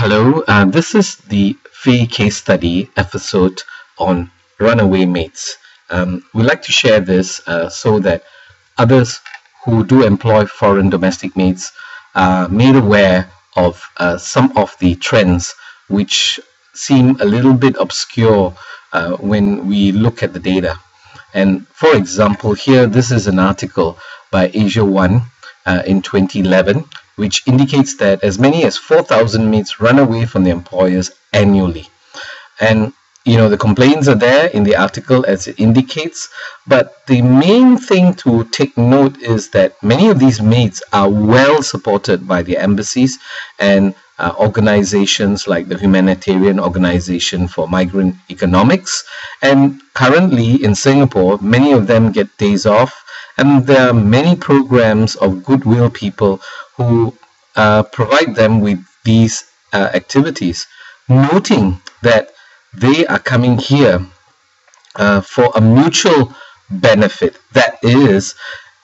Hello, this is the free case study episode on runaway mates. We like to share this so that others who do employ foreign domestic mates are made aware of some of the trends which seem a little bit obscure when we look at the data. And for example, here this is an article by Asia One in 2011, which indicates that as many as 4,000 mates run away from their employers annually. And the complaints are there in the article as it indicates, but the main thing to take note is that many of these mates are well supported by the embassies and organizations like the Humanitarian Organization for Migrant Economics. And currently in Singapore, many of them get days off, and there are many programs of goodwill people who provide them with these activities, noting that they are coming here for a mutual benefit. That is,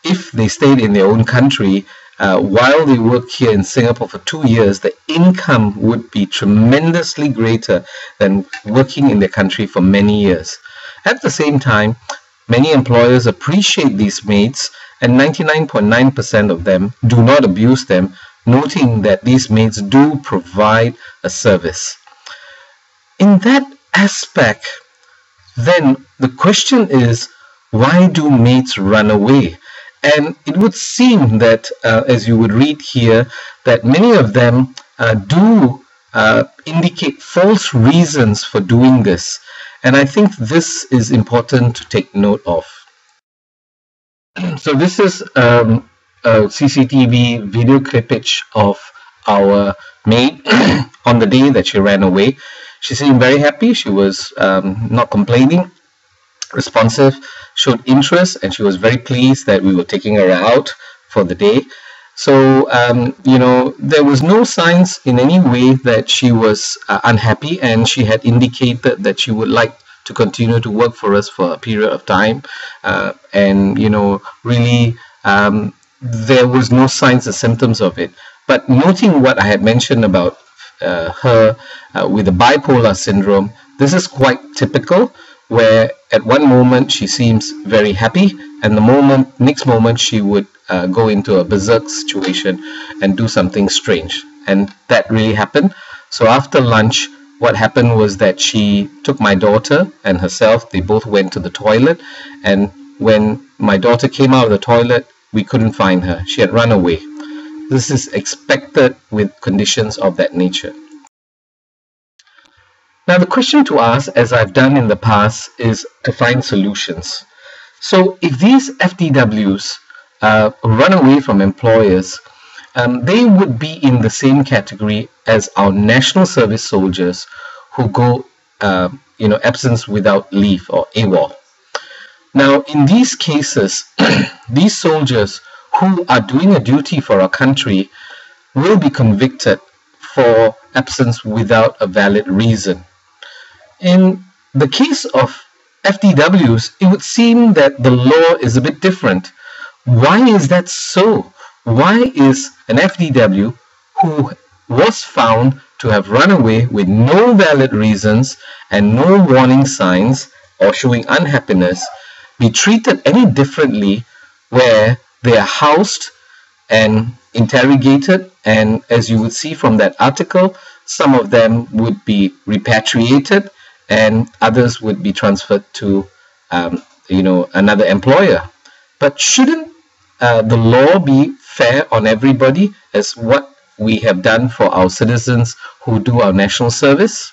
if they stayed in their own country while they work here in Singapore for 2 years, the income would be tremendously greater than working in their country for many years. At the same time, many employers appreciate these mates, and 99.9% of them do not abuse them, noting that these mates do provide a service. In that aspect, then the question is, why do mates run away? And it would seem that, as you would read here, that many of them do indicate false reasons for doing this. And I think this is important to take note of. So this is a CCTV video clippage of our maid on the day that she ran away. She seemed very happy. She was not complaining, responsive, showed interest, and she was very pleased that we were taking her out for the day. So, there was no signs in any way that she was unhappy, and she had indicated that she would like to continue to work for us for a period of time. Really, there was no signs or symptoms of it. But noting what I had mentioned about her with the bipolar syndrome, this is quite typical, where at one moment she seems very happy, and the next moment she would go into a berserk situation and do something strange. And that really happened. So after lunch, what happened was that she took my daughter and herself. They both went to the toilet, and when my daughter came out of the toilet, we couldn't find her. She had run away. This is expected with conditions of that nature. Now, the question to ask, as I've done in the past, is to find solutions. So if these FDWs run away from employers, they would be in the same category as our national service soldiers who go, absence without leave, or AWOL. Now, in these cases, these soldiers who are doing a duty for our country will be convicted for absence without a valid reason. In the case of FDWs, it would seem that the law is a bit different. Why is that so? Why is an FDW who was found to have run away with no valid reasons and no warning signs or showing unhappiness be treated any differently, where they are housed and interrogated, and as you would see from that article, some of them would be repatriated and others would be transferred to another employer? But shouldn't the law be fair on everybody, as what we have done for our citizens who do our national service?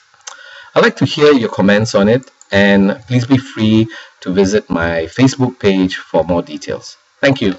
I'd like to hear your comments on it, and please be free to visit my Facebook page for more details. Thank you.